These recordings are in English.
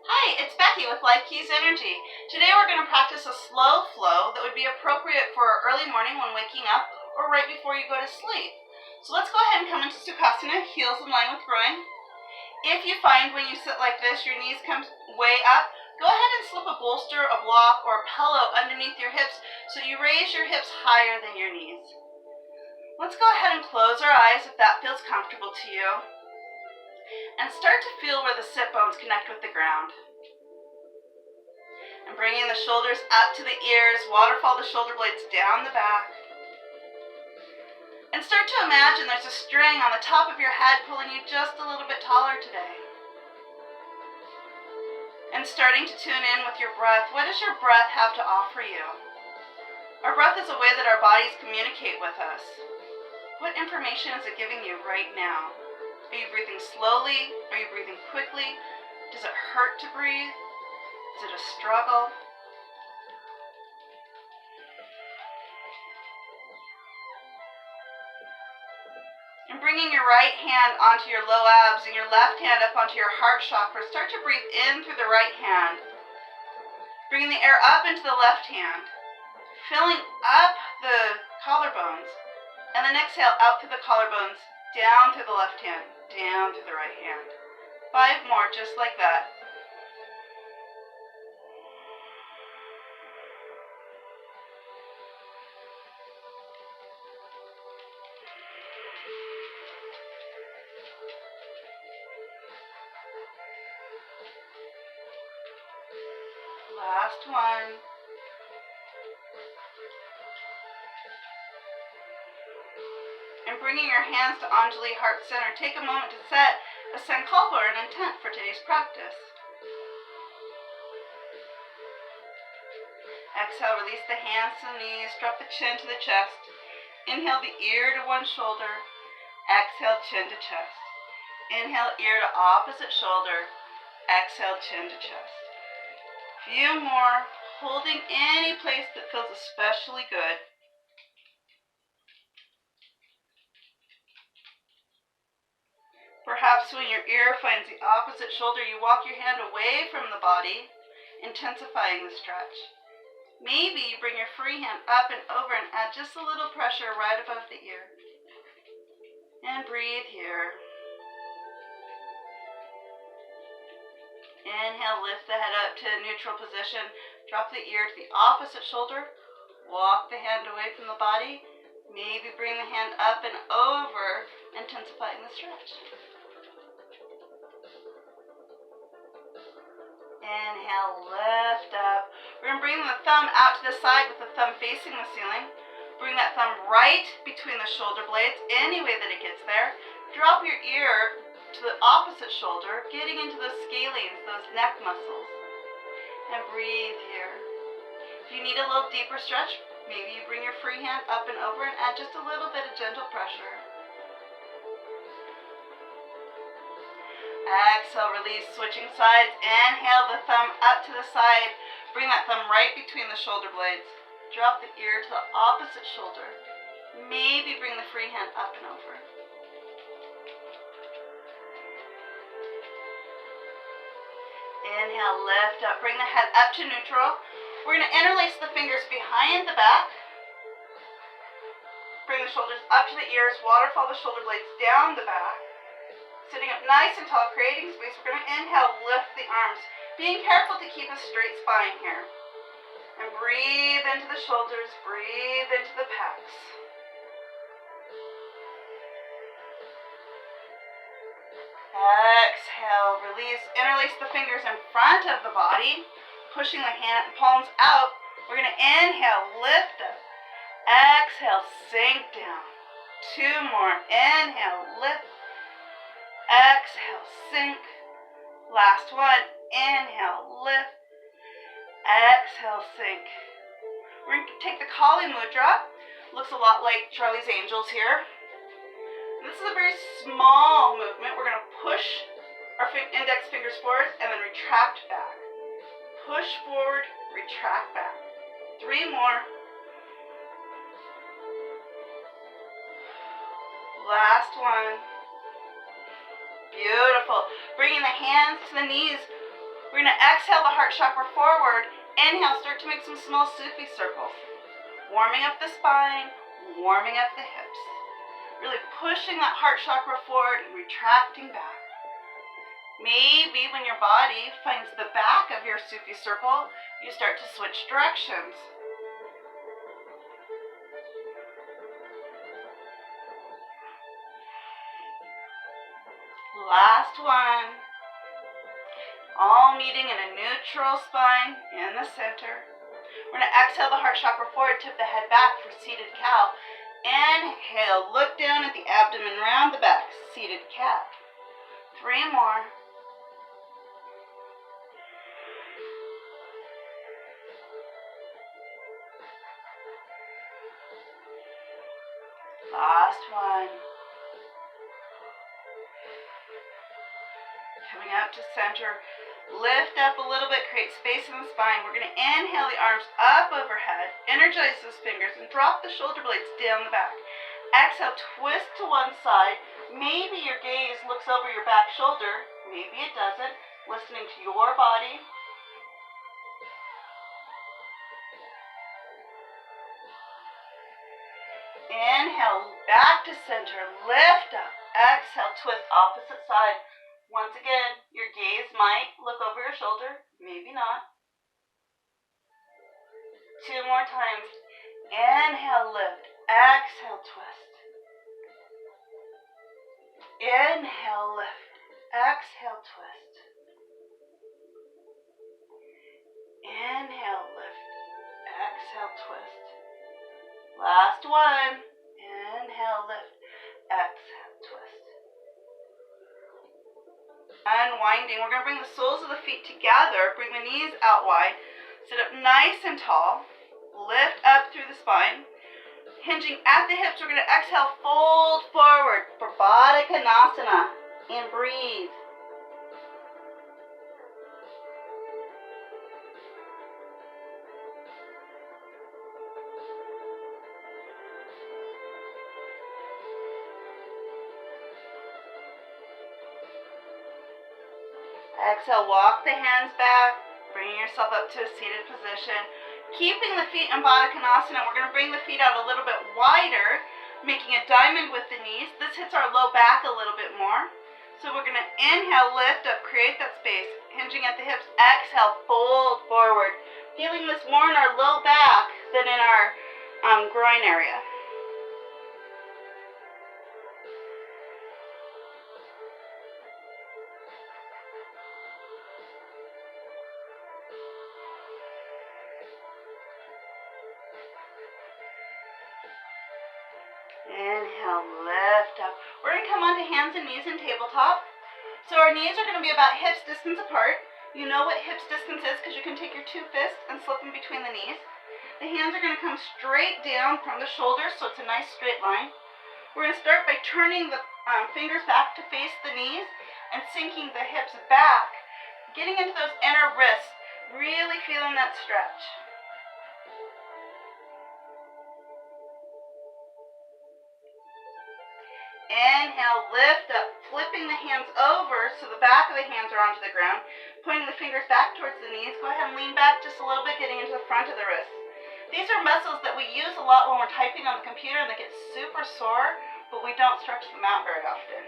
Hi, it's Becky with Life Keys Energy. Today we're going to practice a slow flow that would be appropriate for early morning when waking up or right before you go to sleep. So let's go ahead and come into Sukhasana, heels in line with groin. If you find when you sit like this your knees come way up, go ahead and slip a bolster, a block, or a pillow underneath your hips so you raise your hips higher than your knees. Let's go ahead and close our eyes if that feels comfortable to you. And start to feel where the sit bones connect with the ground. And bringing the shoulders up to the ears, waterfall the shoulder blades down the back. And start to imagine there's a string on the top of your head pulling you just a little bit taller today. And starting to tune in with your breath. What does your breath have to offer you? Our breath is a way that our bodies communicate with us. What information is it giving you right now? Are you breathing slowly? Are you breathing quickly? Does it hurt to breathe? Is it a struggle? And bringing your right hand onto your low abs and your left hand up onto your heart chakra. Start to breathe in through the right hand. Bringing the air up into the left hand. Filling up the collarbones. And then exhale out through the collarbones, down through the left hand, down through the right hand. 5 more, just like that. Last one. And bringing your hands to Anjali Heart Center, take a moment to set a sankalpa or an intent for today's practice. Exhale, release the hands to the knees, drop the chin to the chest. Inhale the ear to one shoulder. Exhale, chin to chest. Inhale, ear to opposite shoulder. Exhale, chin to chest. Few more, holding any place that feels especially good. Perhaps when your ear finds the opposite shoulder, you walk your hand away from the body, intensifying the stretch. Maybe you bring your free hand up and over and add just a little pressure right above the ear. And breathe here. Inhale, lift the head up to a neutral position. Drop the ear to the opposite shoulder. Walk the hand away from the body. Maybe bring the hand up and over, intensifying the stretch. Inhale, lift up. We're going to bring the thumb out to the side with the thumb facing the ceiling. Bring that thumb right between the shoulder blades, any way that it gets there. Drop your ear to the opposite shoulder, getting into those scalenes, those neck muscles. And breathe here. If you need a little deeper stretch, maybe you bring your free hand up and over and add just a little bit of gentle pressure. Exhale, release, switching sides. Inhale the thumb up to the side. Bring that thumb right between the shoulder blades. Drop the ear to the opposite shoulder. Maybe bring the free hand up and over. Inhale, lift up. Bring the head up to neutral. We're going to interlace the fingers behind the back. Bring the shoulders up to the ears. Waterfall the shoulder blades down the back. Sitting up nice and tall, creating space. We're going to inhale, lift the arms. Being careful to keep a straight spine here. And breathe into the shoulders, breathe into the pecs. Exhale, release, interlace the fingers in front of the body, pushing the hand palms out. We're going to inhale, lift up. Exhale, sink down. 2 more. Inhale, lift. Exhale, sink. Last one. Inhale, lift. Exhale, sink. We're going to take the Kali Mudra. Looks a lot like Charlie's Angels here. This is a very small movement. We're going to push our index fingers forward and then retract back. Push forward, retract back. 3 more. Last one. Beautiful. Bringing the hands to the knees. We're going to exhale the heart chakra forward. Inhale, start to make some small Sufi circles. Warming up the spine, warming up the hips. Really pushing that heart chakra forward and retracting back. Maybe when your body finds the back of your Sufi circle, you start to switch directions. Last one. All meeting in a neutral spine in the center. We're going to exhale the heart chakra forward, tip the head back for seated cow. Inhale, look down at the abdomen, round the back, seated cat. 3 more. Last one. Coming up to center. Lift up a little bit, create space in the spine. We're going to inhale the arms up overhead, energize those fingers, and drop the shoulder blades down the back. Exhale, twist to one side. Maybe your gaze looks over your back shoulder. Maybe it doesn't. Listening to your body. Inhale, back to center. Lift up. Exhale, twist opposite side. Once again, your gaze might look over your shoulder, maybe not. 2 more times. Inhale, lift. Exhale, twist. Inhale, lift. Exhale, twist. Inhale, lift. Exhale, twist. Last one. Inhale, lift. Exhale, twist. Unwinding. We're going to bring the soles of the feet together. Bring the knees out wide. Sit up nice and tall. Lift up through the spine. Hinging at the hips, we're going to exhale, fold forward for Baddha Konasana. And breathe. Exhale, walk the hands back, bringing yourself up to a seated position. Keeping the feet in Baddha Konasana, we're going to bring the feet out a little bit wider, making a diamond with the knees. This hits our low back a little bit more. So we're going to inhale, lift up, create that space, hinging at the hips. Exhale, fold forward. Feeling this more in our low back than in our groin area. Inhale, lift up. We're going to come onto hands and knees and tabletop. So our knees are going to be about hips distance apart. You know what hips distance is because you can take your 2 fists and slip them between the knees. The hands are going to come straight down from the shoulders, so it's a nice straight line. We're going to start by turning the fingers back to face the knees and sinking the hips back, getting into those inner wrists, really feeling that stretch. Inhale, lift up, flipping the hands over so the back of the hands are onto the ground, pointing the fingers back towards the knees. Go ahead and lean back just a little bit, getting into the front of the wrists. These are muscles that we use a lot when we're typing on the computer and they get super sore, but we don't stretch them out very often.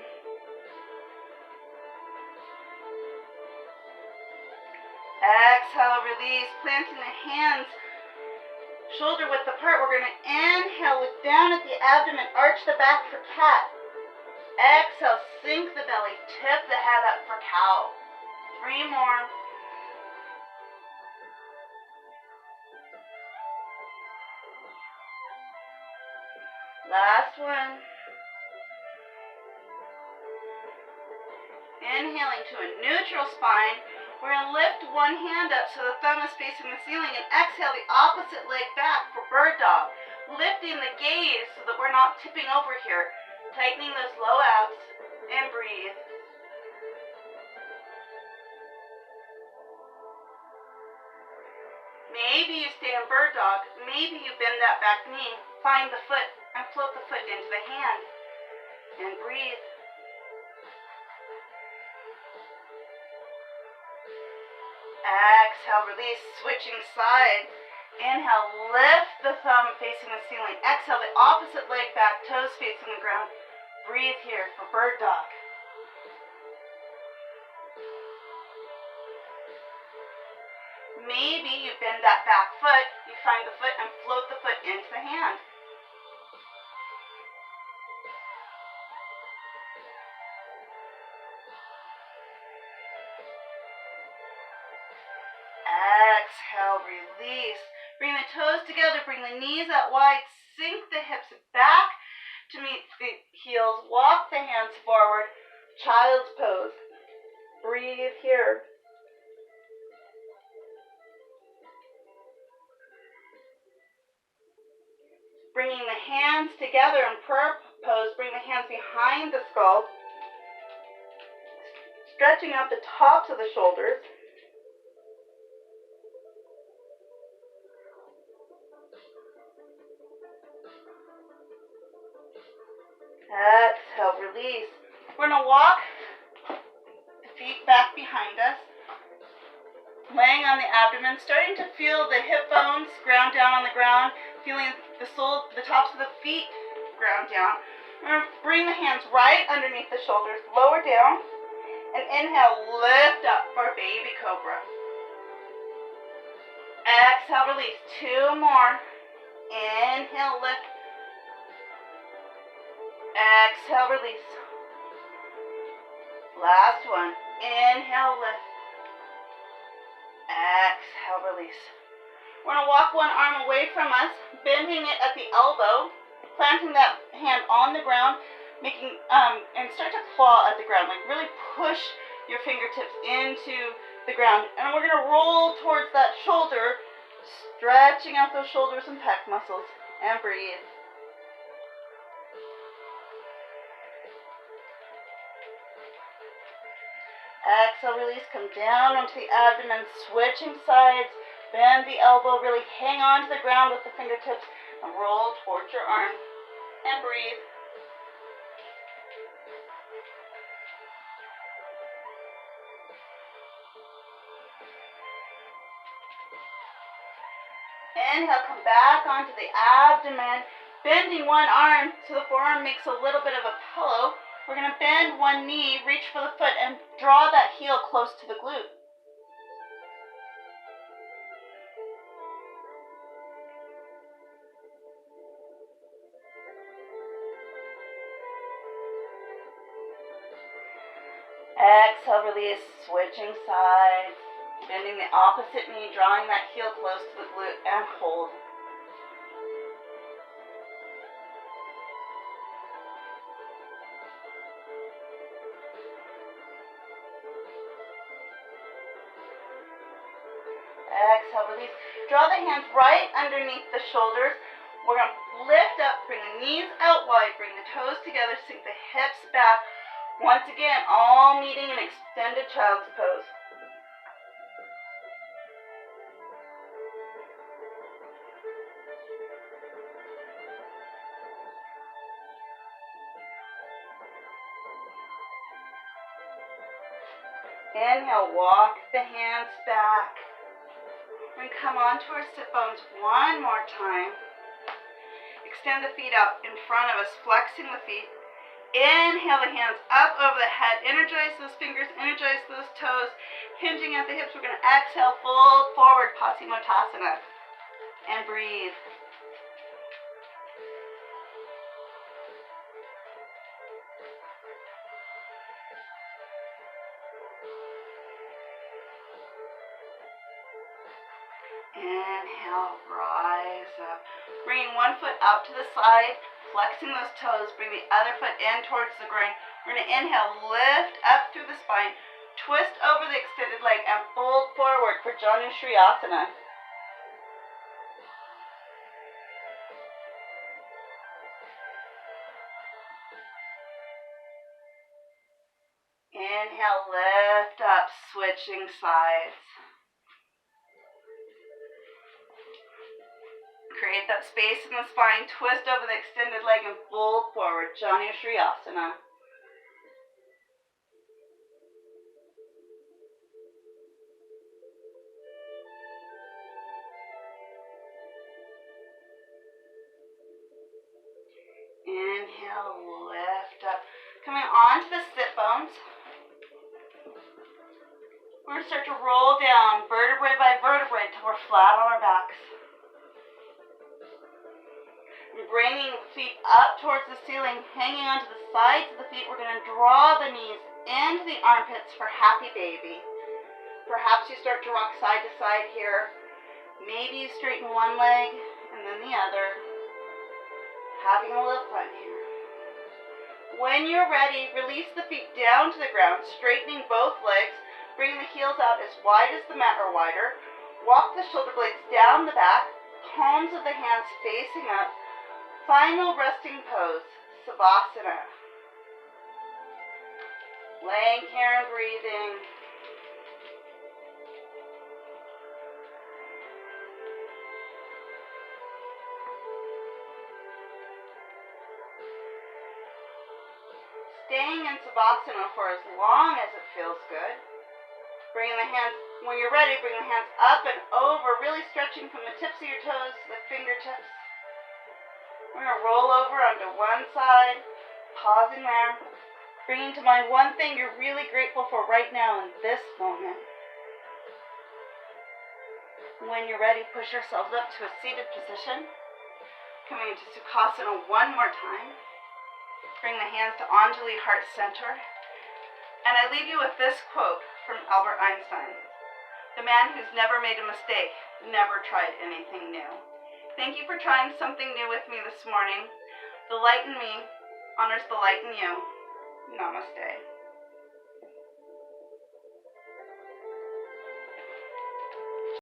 Exhale, release, planting the hands shoulder width apart. We're going to inhale, look down at the abdomen, arch the back for cat. Exhale, sink the belly, tip the head up for cow. 3 more. Last one. Inhaling to a neutral spine. We're going to lift one hand up so the thumb is facing the ceiling and exhale the opposite leg back for bird dog. Lifting the gaze so that we're not tipping over here. Tightening those low abs and breathe. Maybe you stay in bird dog. Maybe you bend that back knee. Find the foot and float the foot into the hand. And breathe. Exhale, release, switching sides. Inhale, lift the thumb facing the ceiling. Exhale, the opposite leg back, toes facing the ground. Breathe here for bird dog. Maybe you bend that back foot, you find the foot and float the foot into the hand. Exhale, release. Bring the toes together, bring the knees out wide, sink the hips back to meet the heels, walk the hands forward, child's pose. Breathe here. Bringing the hands together in prayer pose, bring the hands behind the skull, stretching out the tops of the shoulders. Exhale, release. We're going to walk the feet back behind us, laying on the abdomen, starting to feel the hip bones ground down on the ground, feeling the tops of the feet ground down. We're going to bring the hands right underneath the shoulders, lower down, and inhale, lift up for baby cobra. Exhale, release. 2 more. Inhale, lift. Exhale, release. Last one. Inhale, lift. Exhale, release. We're going to walk one arm away from us, bending it at the elbow, planting that hand on the ground, making and start to claw at the ground. Like really push your fingertips into the ground. And we're going to roll towards that shoulder, stretching out those shoulders and pec muscles. And breathe. Exhale, release, come down onto the abdomen, switching sides, bend the elbow, really hang on to the ground with the fingertips, and roll towards your arm, and breathe. Inhale, come back onto the abdomen, bending one arm so the forearm makes a little bit of a pillow. We're going to bend one knee, reach for the foot, and draw that heel close to the glute. Exhale, release, switching sides, bending the opposite knee, drawing that heel close to the glute, and hold. Exhale, release. Draw the hands right underneath the shoulders. We're going to lift up, bring the knees out wide, bring the toes together, sink the hips back. Once again, all meeting an extended child's pose. Inhale, walk the hands back. And come onto our sit bones one more time. Extend the feet out in front of us, flexing the feet. Inhale the hands up over the head. Energize those fingers, energize those toes. Hinging at the hips, we're going to exhale, fold forward, Paschimottanasana. And breathe. Inhale, rise up. Bringing one foot out to the side, flexing those toes. Bring the other foot in towards the groin. We're going to inhale, lift up through the spine, twist over the extended leg, and fold forward for Janu Shriyasana. Inhale, lift up, switching sides. Create that space in the spine, twist over the extended leg, and fold forward, Janu Shriyasana. Inhale, lift up. Coming onto the sit bones. We're going to start to roll down vertebrae by vertebrae until we're flat on our backs. And bringing the feet up towards the ceiling, hanging onto the sides of the feet. We're going to draw the knees into the armpits for happy baby. Perhaps you start to rock side to side here. Maybe you straighten one leg and then the other. Having a little fun here. When you're ready, release the feet down to the ground, straightening both legs. Bring the heels out as wide as the mat or wider. Walk the shoulder blades down the back, palms of the hands facing up. Final resting pose, Savasana. Laying here and breathing. Staying in Savasana for as long as it feels good. Bringing the hands, when you're ready, bring the hands up and over, really stretching from the tips of your toes to the fingertips. We're going to roll over onto one side, pausing there. Bringing to mind one thing you're really grateful for right now in this moment. When you're ready, push yourselves up to a seated position. Coming into Sukhasana one more time. Bring the hands to Anjali Heart Center. And I leave you with this quote from Albert Einstein. The man who's never made a mistake never tried anything new. Thank you for trying something new with me this morning. The light in me honors the light in you. Namaste.